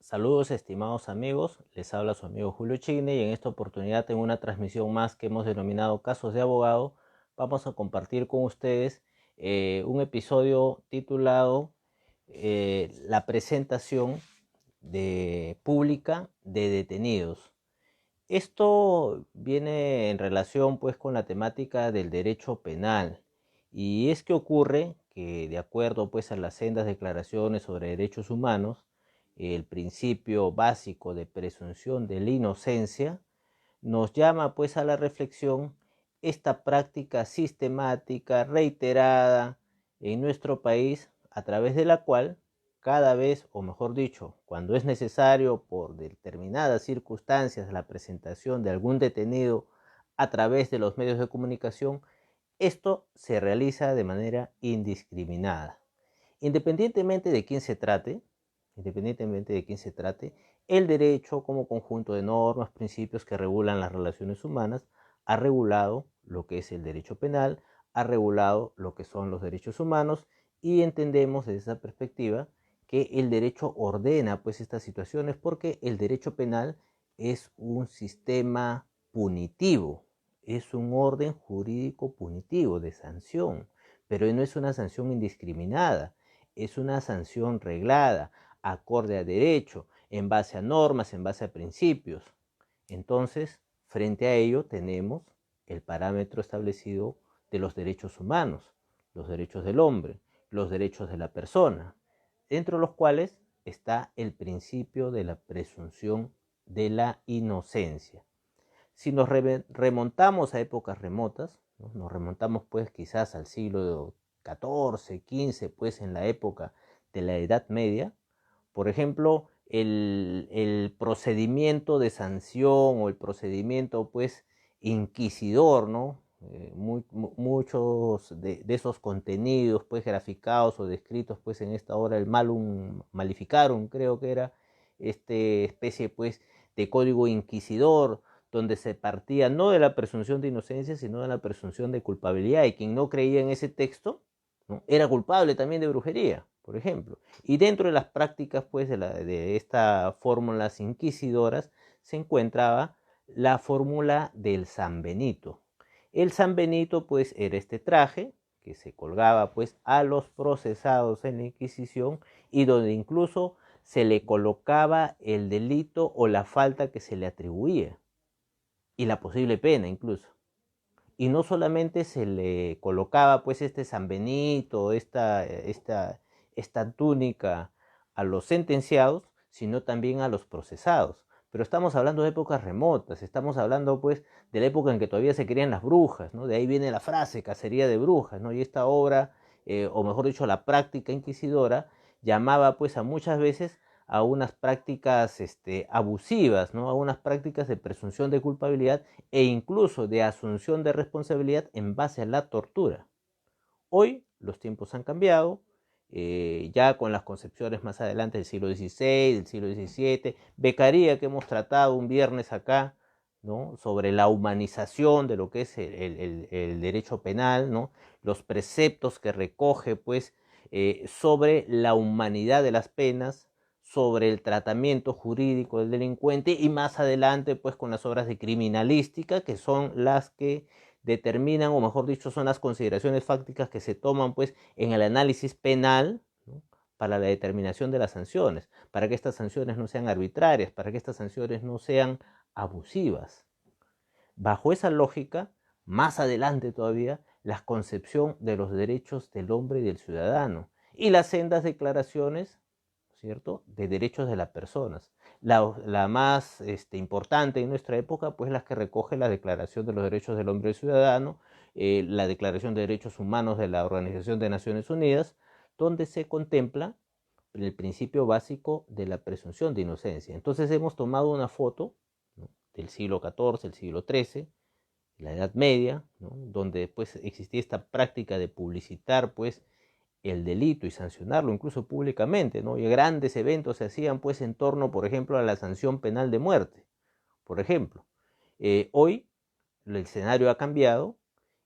Saludos estimados amigos, les habla su amigo Julio Chigne y en esta oportunidad en una transmisión más que hemos denominado Casos de Abogado vamos a compartir con ustedes un episodio titulado La presentación pública de detenidos. Esto viene en relación pues con la temática del derecho penal y es que ocurre que de acuerdo pues a las sendas declaraciones sobre derechos humanos, el principio básico de presunción de la inocencia nos llama pues a la reflexión esta práctica sistemática reiterada en nuestro país a través de la cual cada vez, o mejor dicho, cuando es necesario por determinadas circunstancias la presentación de algún detenido a través de los medios de comunicación, esto se realiza de manera indiscriminada. Independientemente de quién se trate, el derecho como conjunto de normas, principios que regulan las relaciones humanas, ha regulado lo que es el derecho penal, ha regulado lo que son los derechos humanos y entendemos desde esa perspectiva que el derecho ordena pues estas situaciones porque el derecho penal es un sistema punitivo, es un orden jurídico punitivo de sanción, pero no es una sanción indiscriminada, es una sanción reglada, acorde a derecho, en base a normas, en base a principios. Entonces, frente a ello tenemos el parámetro establecido de los derechos humanos, los derechos del hombre, los derechos de la persona, dentro de los cuales está el principio de la presunción de la inocencia. Si nos remontamos a épocas remotas, ¿no? Nos remontamos pues quizás al siglo XIV, XV, pues en la época de la Edad Media, por ejemplo, el procedimiento de sanción o el procedimiento pues inquisidor, ¿no? Muchos de esos contenidos pues graficados o descritos pues en esta obra, el Malum Maleficarum, creo que era especie pues de código inquisidor, donde se partía no de la presunción de inocencia, sino de la presunción de culpabilidad, y quien no creía en ese texto, ¿no?, era culpable también de brujería, por ejemplo. Y dentro de las prácticas pues de estas fórmulas inquisidoras se encontraba la fórmula del San Benito. El San Benito pues era este traje que se colgaba pues a los procesados en la Inquisición y donde incluso se le colocaba el delito o la falta que se le atribuía y la posible pena incluso. Y no solamente se le colocaba pues este San Benito, esta túnica a los sentenciados, sino también a los procesados. Pero estamos hablando de épocas remotas, estamos hablando pues de la época en que todavía se querían las brujas, ¿no? De ahí viene la frase, cacería de brujas, ¿no? Y esta obra, o mejor dicho, la práctica inquisidora, llamaba pues a muchas veces a unas prácticas abusivas, ¿no? A unas prácticas de presunción de culpabilidad e incluso de asunción de responsabilidad en base a la tortura. Hoy los tiempos han cambiado, ya con las concepciones más adelante del siglo XVI, del siglo XVII, becaría que hemos tratado un viernes acá, ¿no?, sobre la humanización de lo que es el derecho penal, ¿no?, los preceptos que recoge pues sobre la humanidad de las penas, sobre el tratamiento jurídico del delincuente y más adelante pues con las obras de criminalística que son las que determinan, o mejor dicho, son las consideraciones fácticas que se toman pues en el análisis penal, ¿no?, para la determinación de las sanciones, para que estas sanciones no sean arbitrarias, para que estas sanciones no sean abusivas. Bajo esa lógica, más adelante todavía, la concepción de los derechos del hombre y del ciudadano y las sendas declaraciones, ¿cierto?, de derechos de las personas. La más importante en nuestra época, pues las que recoge la Declaración de los Derechos del Hombre y del Ciudadano, la Declaración de Derechos Humanos de la Organización de Naciones Unidas, donde se contempla el principio básico de la presunción de inocencia. Entonces hemos tomado una foto, ¿no?, del siglo XIV, el siglo XIII, la Edad Media, ¿no?, donde pues existía esta práctica de publicitar pues el delito y sancionarlo incluso públicamente, ¿no? Y grandes eventos se hacían pues en torno, por ejemplo, a la sanción penal de muerte, por ejemplo. Hoy el escenario ha cambiado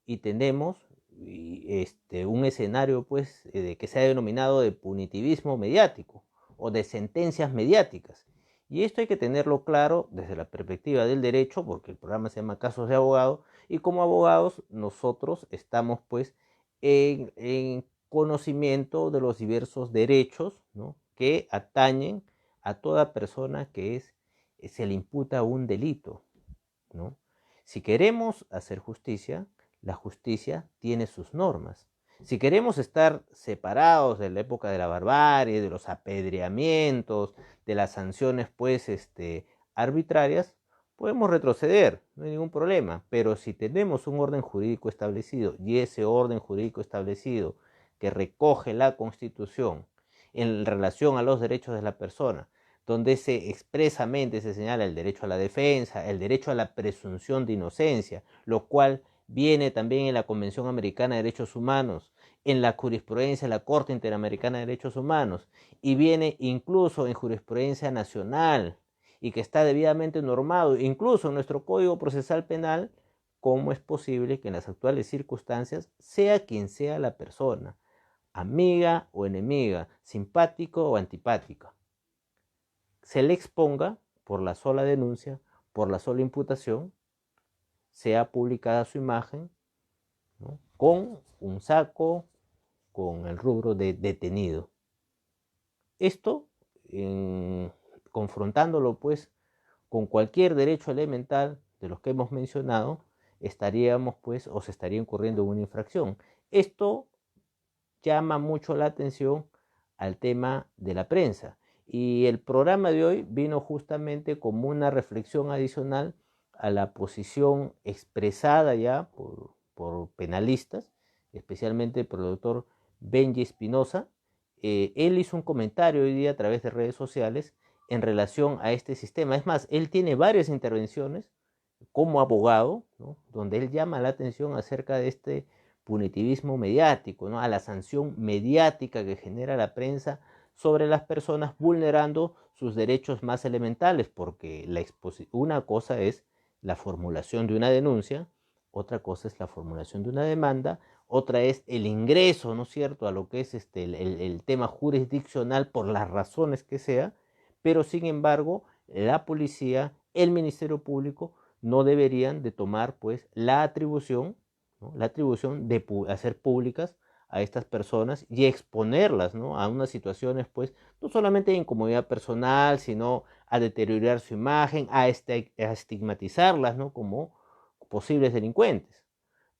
y tenemos un escenario pues que se ha denominado de punitivismo mediático o de sentencias mediáticas. Y esto hay que tenerlo claro desde la perspectiva del derecho, porque el programa se llama Casos de Abogado, y como abogados nosotros estamos pues en conocimiento de los diversos derechos, ¿no?, que atañen a toda persona que se le imputa un delito, ¿no? Si queremos hacer justicia, la justicia tiene sus normas. Si queremos estar separados de la época de la barbarie, de los apedreamientos, de las sanciones pues arbitrarias, podemos retroceder, no hay ningún problema. Pero si tenemos un orden jurídico establecido, y ese orden jurídico establecido que recoge la Constitución en relación a los derechos de la persona, donde expresamente se señala el derecho a la defensa, el derecho a la presunción de inocencia, lo cual viene también en la Convención Americana de Derechos Humanos, en la jurisprudencia de la Corte Interamericana de Derechos Humanos, y viene incluso en jurisprudencia nacional, y que está debidamente normado, incluso en nuestro Código Procesal Penal. ¿Cómo es posible que en las actuales circunstancias, sea quien sea la persona, amiga o enemiga, simpático o antipática, se le exponga por la sola denuncia, por la sola imputación, sea publicada su imagen, ¿no?, con un saco, con el rubro de detenido? Esto, confrontándolo pues con cualquier derecho elemental de los que hemos mencionado, estaríamos pues o se estaría incurriendo en una infracción. Esto llama mucho la atención al tema de la prensa. Y el programa de hoy vino justamente como una reflexión adicional a la posición expresada ya por penalistas, especialmente por el doctor Benji Espinosa. Él hizo un comentario hoy día a través de redes sociales en relación a este sistema. Es más, él tiene varias intervenciones como abogado, ¿no?, donde él llama la atención acerca de este punitivismo mediático, ¿no?, a la sanción mediática que genera la prensa sobre las personas vulnerando sus derechos más elementales, porque una cosa es la formulación de una denuncia, otra cosa es la formulación de una demanda, otra es el ingreso, ¿no es cierto?, a lo que es el tema jurisdiccional por las razones que sea, pero sin embargo la policía, el Ministerio Público no deberían de tomar pues la atribución, ¿no?, la atribución de hacer públicas a estas personas y exponerlas, ¿no?, a unas situaciones pues no solamente de incomodidad personal, sino a deteriorar su imagen, a estigmatizarlas, ¿no?, como posibles delincuentes.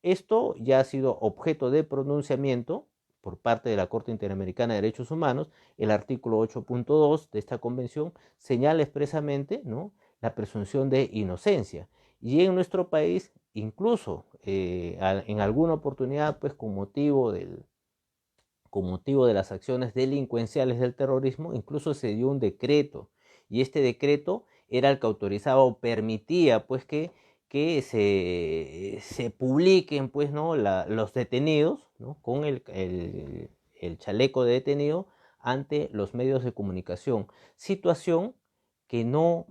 Esto ya ha sido objeto de pronunciamiento por parte de la Corte Interamericana de Derechos Humanos. El artículo 8.2 de esta convención señala expresamente, ¿no?, la presunción de inocencia. Y en nuestro país, incluso en alguna oportunidad, pues con motivo de las acciones delincuenciales del terrorismo, incluso se dio un decreto. Y este decreto era el que autorizaba o permitía pues que se publiquen pues, ¿no?, los detenidos, ¿no?, con el chaleco de detenido ante los medios de comunicación. Situación que no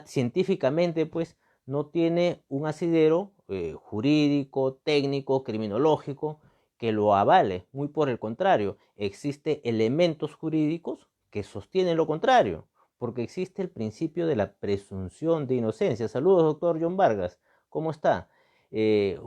científicamente pues no tiene un asidero jurídico, técnico, criminológico que lo avale. Muy por el contrario, existen elementos jurídicos que sostienen lo contrario, porque existe el principio de la presunción de inocencia. Saludos, doctor John Vargas, ¿cómo está? Qué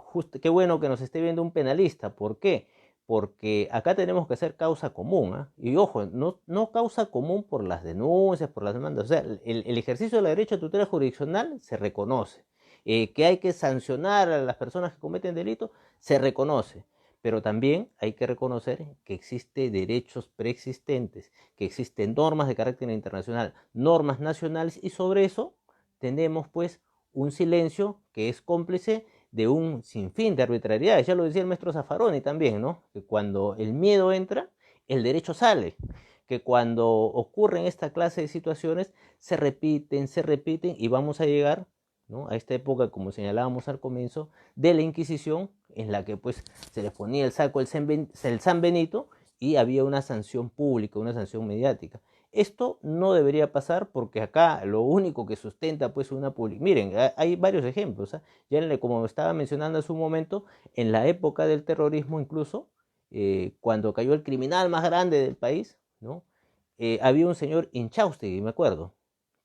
bueno que nos esté viendo un penalista. ¿Por qué? Porque acá tenemos que hacer causa común, ¿eh? Y ojo, no causa común por las denuncias, por las demandas. O sea, el ejercicio de la derecho de tutela jurisdiccional se reconoce. Que hay que sancionar a las personas que cometen delitos, se reconoce. Pero también hay que reconocer que existen derechos preexistentes, que existen normas de carácter internacional, normas nacionales, y sobre eso tenemos pues un silencio que es cómplice de un sinfín de arbitrariedades. Ya lo decía el maestro Zaffaroni también, ¿no?, que cuando el miedo entra, el derecho sale, que cuando ocurren esta clase de situaciones se repiten y vamos a llegar, ¿no?, a esta época, como señalábamos al comienzo, de la Inquisición, en la que pues se les ponía el saco el San Benito y había una sanción pública, una sanción mediática. Esto no debería pasar, porque acá lo único que sustenta pues una publicidad. Miren, hay varios ejemplos, ¿eh? Ya como estaba mencionando hace un momento, en la época del terrorismo incluso, cuando cayó el criminal más grande del país, ¿no?, había un señor Inchaustegui, me acuerdo,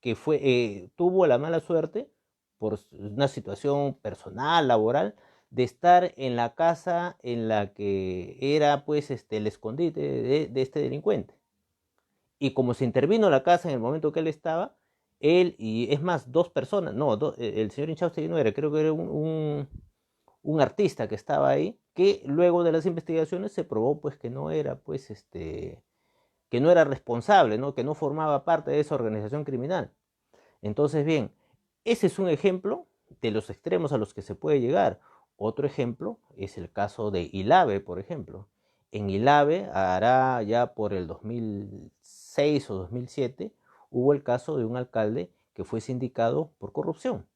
que tuvo la mala suerte, por una situación personal, laboral, de estar en la casa en la que era pues el escondite de este delincuente. Y como se intervino la casa en el momento que él estaba, él y es más, dos personas, no, el señor Inchausti no era, creo que era un artista que estaba ahí, que luego de las investigaciones se probó pues que no era pues que no era responsable, ¿no? Que no formaba parte de esa organización criminal. Entonces, bien, ese es un ejemplo de los extremos a los que se puede llegar. Otro ejemplo es el caso de Ilave, por ejemplo. En Ilave, hará ya por el 2006 o 2007, hubo el caso de un alcalde que fue sindicado por corrupción.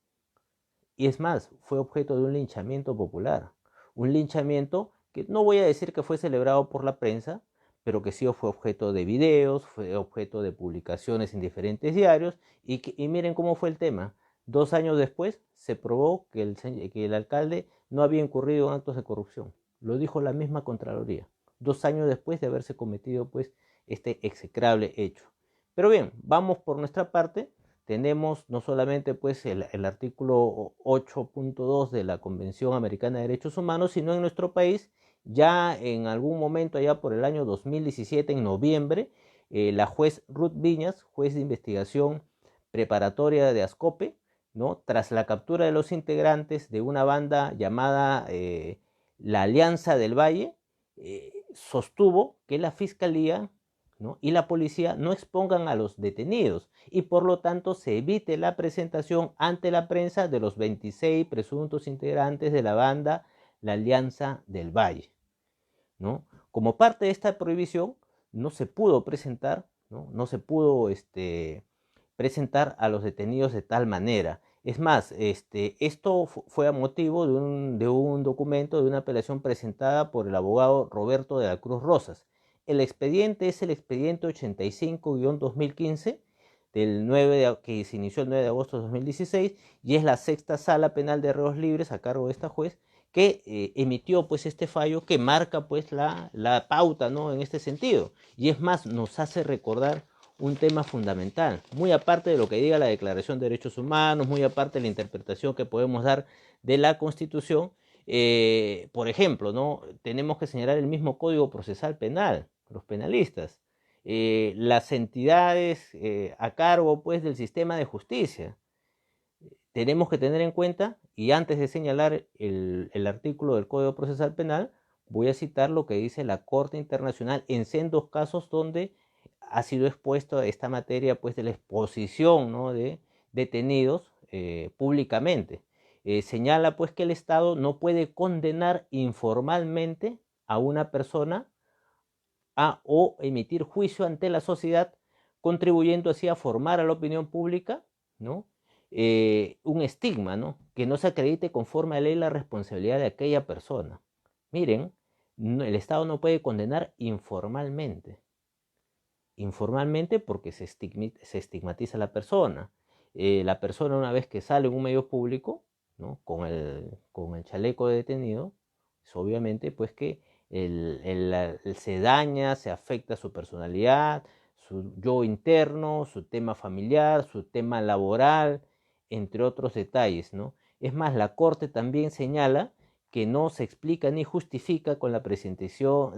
Y es más, fue objeto de un linchamiento popular. Un linchamiento que no voy a decir que fue celebrado por la prensa, pero que sí fue objeto de videos, fue objeto de publicaciones en diferentes diarios, y miren cómo fue el tema. 2 años después se probó que el alcalde no había incurrido en actos de corrupción. Lo dijo la misma Contraloría, 2 años después de haberse cometido pues este execrable hecho. Pero bien, vamos por nuestra parte. Tenemos no solamente pues el artículo 8.2 de la Convención Americana de Derechos Humanos, sino en nuestro país ya en algún momento, allá por el año 2017, en noviembre, la juez Ruth Viñas, juez de investigación preparatoria de Ascope, ¿no? Tras la captura de los integrantes de una banda llamada la Alianza del Valle, sostuvo que la Fiscalía, ¿no? y la policía no expongan a los detenidos y por lo tanto se evite la presentación ante la prensa de los 26 presuntos integrantes de la banda La Alianza del Valle, ¿no? Como parte de esta prohibición no se pudo presentar, no se pudo presentar a los detenidos de tal manera. Es más, esto fue a motivo de un documento, de una apelación presentada por el abogado Roberto de la Cruz Rosas. El expediente es el expediente 85-2015 que se inició el 9 de agosto de 2016 y es la sexta sala penal de reos libres a cargo de esta juez que emitió pues este fallo que marca pues la pauta, ¿no? En este sentido. Y es más, nos hace recordar un tema fundamental, muy aparte de lo que diga la Declaración de Derechos Humanos, muy aparte de la interpretación que podemos dar de la Constitución. Por ejemplo, ¿no? Tenemos que señalar el mismo Código Procesal Penal, los penalistas, las entidades a cargo pues del sistema de justicia. Tenemos que tener en cuenta, y antes de señalar el artículo del Código Procesal Penal, voy a citar lo que dice la Corte Internacional en sendos casos donde ha sido expuesto a esta materia pues de la exposición, ¿no? de detenidos públicamente. Señala pues que el Estado no puede condenar informalmente a una persona o emitir juicio ante la sociedad, contribuyendo así a formar a la opinión pública, ¿no? Un estigma, ¿no? Que no se acredite conforme a la ley la responsabilidad de aquella persona. Miren, el Estado no puede condenar informalmente. Informalmente porque se estigmatiza a la persona. La persona una vez que sale en un medio público, ¿no? con el chaleco de detenido, es obviamente pues que se daña, se afecta su personalidad, su yo interno, su tema familiar, su tema laboral, entre otros detalles, ¿no? Es más, la Corte también señala que no se explica ni justifica con la presentación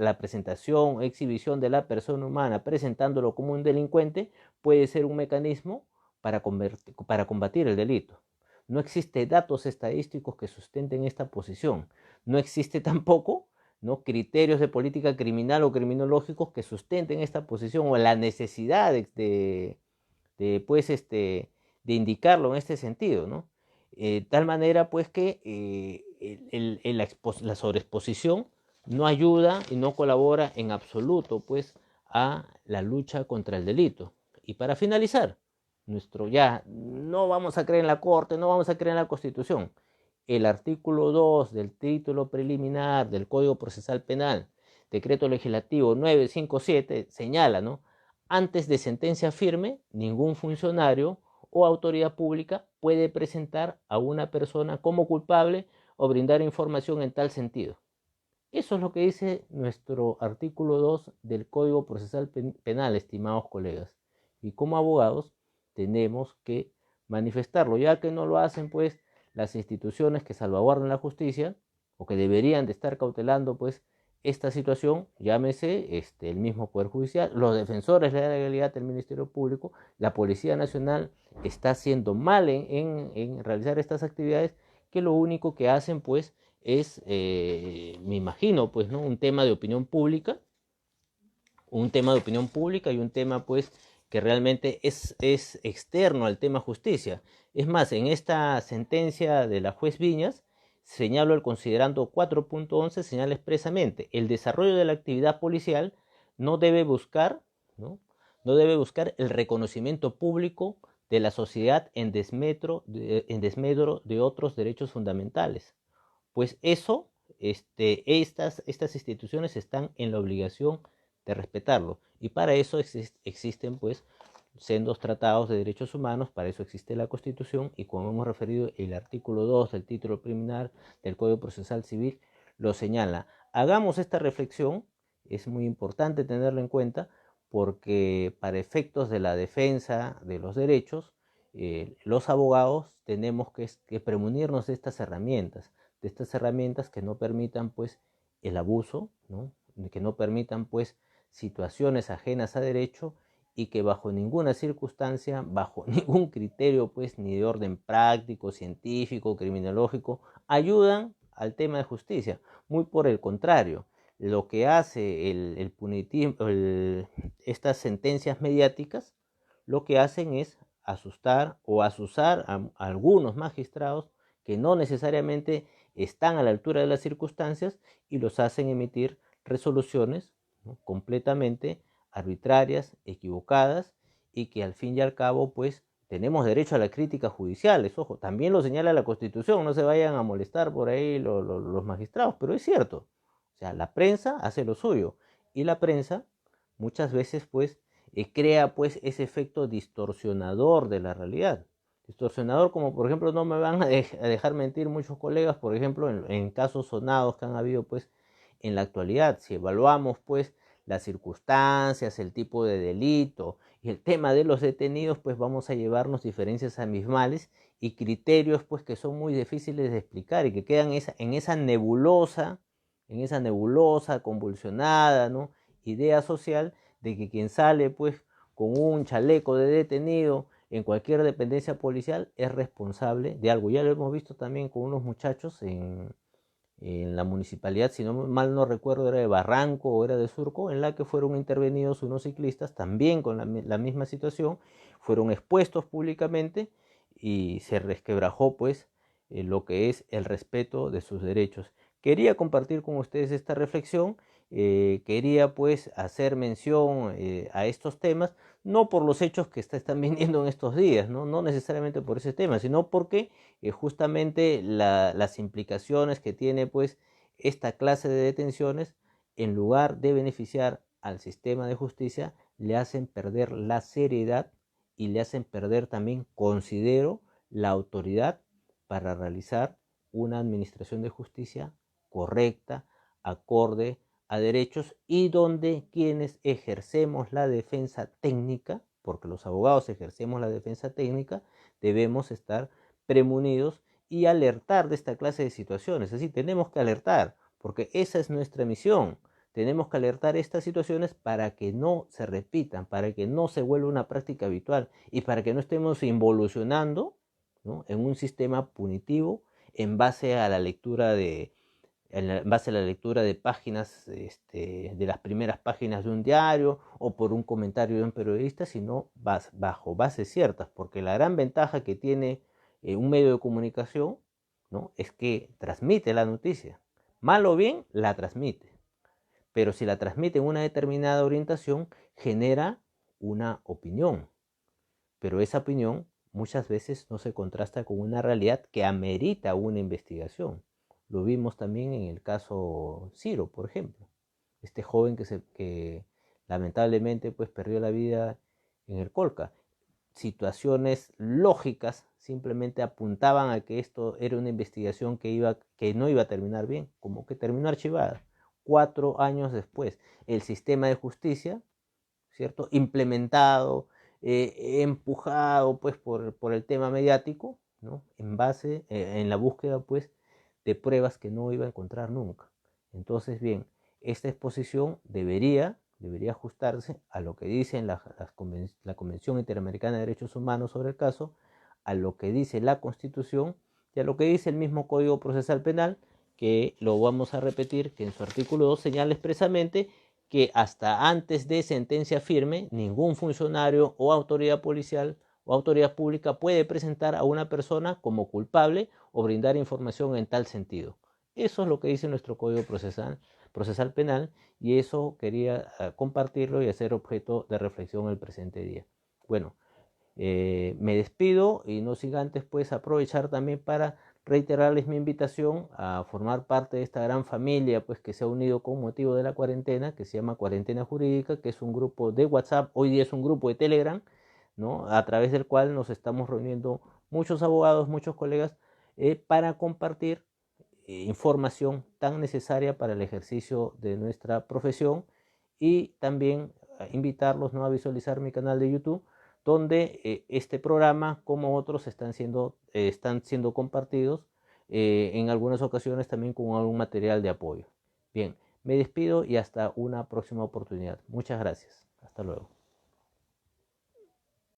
o exhibición de la persona humana presentándolo como un delincuente, puede ser un mecanismo para combatir el delito. No existe datos estadísticos que sustenten esta posición. No existe tampoco, ¿no? criterios de política criminal o criminológicos que sustenten esta posición o la necesidad de indicarlo en este sentido, ¿no? Tal manera pues que la sobreexposición no ayuda y no colabora en absoluto pues a la lucha contra el delito. Y para finalizar, ya no vamos a creer en la Corte, no vamos a creer en la Constitución. El artículo 2 del título preliminar del Código Procesal Penal, decreto legislativo 957, señala, ¿no? Antes de sentencia firme, ningún funcionario o autoridad pública puede presentar a una persona como culpable o brindar información en tal sentido. Eso es lo que dice nuestro artículo 2 del Código Procesal Penal, estimados colegas. Y como abogados, tenemos que manifestarlo, ya que no lo hacen pues las instituciones que salvaguardan la justicia o que deberían de estar cautelando pues esta situación, llámese el mismo Poder Judicial, los defensores de la legalidad del Ministerio Público, la Policía Nacional está haciendo mal en realizar estas actividades, que lo único que hacen pues es, me imagino, pues, ¿no? Un tema de opinión pública y un tema pues que realmente es externo al tema justicia. Es más, en esta sentencia de la juez Viñas, señalo el considerando 4.11, señala expresamente, el desarrollo de la actividad policial no debe buscar, ¿no? No debe buscar el reconocimiento público de la sociedad en desmedro de otros derechos fundamentales. Pues eso, estas instituciones están en la obligación de respetarlo. Y para eso existen pues sendos tratados de derechos humanos, para eso existe la Constitución, y como hemos referido, el artículo 2 del título preliminar del Código Procesal Civil lo señala. Hagamos esta reflexión, es muy importante tenerlo en cuenta, porque para efectos de la defensa de los derechos, los abogados tenemos que premunirnos de estas herramientas que no permitan pues el abuso, ¿no? Que no permitan pues situaciones ajenas a derecho, y que bajo ninguna circunstancia, bajo ningún criterio pues ni de orden práctico, científico, criminológico, ayudan al tema de justicia. Muy por el contrario, lo que hace el punitivo, estas sentencias mediáticas, lo que hacen es asustar o asusar a algunos magistrados que no necesariamente están a la altura de las circunstancias, y los hacen emitir resoluciones, ¿no?, completamente arbitrarias, equivocadas, y que al fin y al cabo pues tenemos derecho a la crítica judicial. Ojo, también lo señala la Constitución, no se vayan a molestar por ahí los magistrados, pero es cierto. O sea, la prensa hace lo suyo, y la prensa muchas veces pues crea pues ese efecto distorsionador de la realidad. Distorsionador, como por ejemplo, no me van a dejar mentir muchos colegas, por ejemplo, en casos sonados que han habido pues en la actualidad. Si evaluamos pues las circunstancias, el tipo de delito y el tema de los detenidos, pues vamos a llevarnos diferencias abismales y criterios pues que son muy difíciles de explicar y que quedan en esa nebulosa convulsionada, ¿no?, idea social de que quien sale pues con un chaleco de detenido en cualquier dependencia policial es responsable de algo. Ya lo hemos visto también con unos muchachos en la municipalidad, si no mal no recuerdo, era de Barranco o era de Surco, en la que fueron intervenidos unos ciclistas también con la misma situación, fueron expuestos públicamente y se resquebrajó pues lo que es el respeto de sus derechos. Quería compartir con ustedes esta reflexión, quería pues hacer mención a estos temas, no por los hechos que están viniendo en estos días, no necesariamente por ese tema, sino porque justamente las implicaciones que tiene pues esta clase de detenciones, en lugar de beneficiar al sistema de justicia, le hacen perder la seriedad y le hacen perder también, considero, la autoridad para realizar una administración de justicia correcta, acorde a derechos, y donde quienes ejercemos la defensa técnica, porque los abogados ejercemos la defensa técnica, debemos estar premunidos y alertar de esta clase de situaciones. Es decir, tenemos que alertar, porque esa es nuestra misión. Tenemos que alertar estas situaciones para que no se repitan, para que no se vuelva una práctica habitual y para que no estemos involucionando, ¿no?, en un sistema punitivo en base a la lectura de páginas, de las primeras páginas de un diario o por un comentario de un periodista, sino bajo bases ciertas, porque la gran ventaja que tiene un medio de comunicación, ¿no?, es que transmite la noticia. Mal o bien, la transmite. Pero si la transmite en una determinada orientación, genera una opinión. Pero esa opinión muchas veces no se contrasta con una realidad que amerita una investigación. Lo vimos también en el caso Ciro, por ejemplo. Este joven que lamentablemente pues perdió la vida en el Colca. Situaciones lógicas simplemente apuntaban a que esto era una investigación que no iba a terminar bien, como que terminó archivada. 4 años después, el sistema de justicia, ¿cierto?, implementado, empujado pues por el tema mediático, ¿no? En base, en la búsqueda pues de pruebas que no iba a encontrar nunca. Entonces, bien, esta exposición debería ajustarse a lo que dice la Convención Interamericana de Derechos Humanos sobre el caso, a lo que dice la Constitución y a lo que dice el mismo Código Procesal Penal, que lo vamos a repetir, que en su artículo 2 señala expresamente que hasta antes de sentencia firme, ningún funcionario o autoridad policial o autoridad pública puede presentar a una persona como culpable o brindar información en tal sentido. Eso es lo que dice nuestro Código Procesal Penal, y eso quería compartirlo y hacer objeto de reflexión el presente día. Bueno, me despido y no sin antes pues aprovechar también para reiterarles mi invitación a formar parte de esta gran familia pues que se ha unido con motivo de la cuarentena, que se llama Cuarentena Jurídica, que es un grupo de WhatsApp, hoy día es un grupo de Telegram, ¿no? A través del cual nos estamos reuniendo muchos abogados, muchos colegas, para compartir información tan necesaria para el ejercicio de nuestra profesión, y también invitarlos, ¿no?, a visualizar mi canal de YouTube, donde este programa como otros están siendo compartidos en algunas ocasiones también con algún material de apoyo. Bien, me despido y hasta una próxima oportunidad. Muchas gracias. Hasta luego.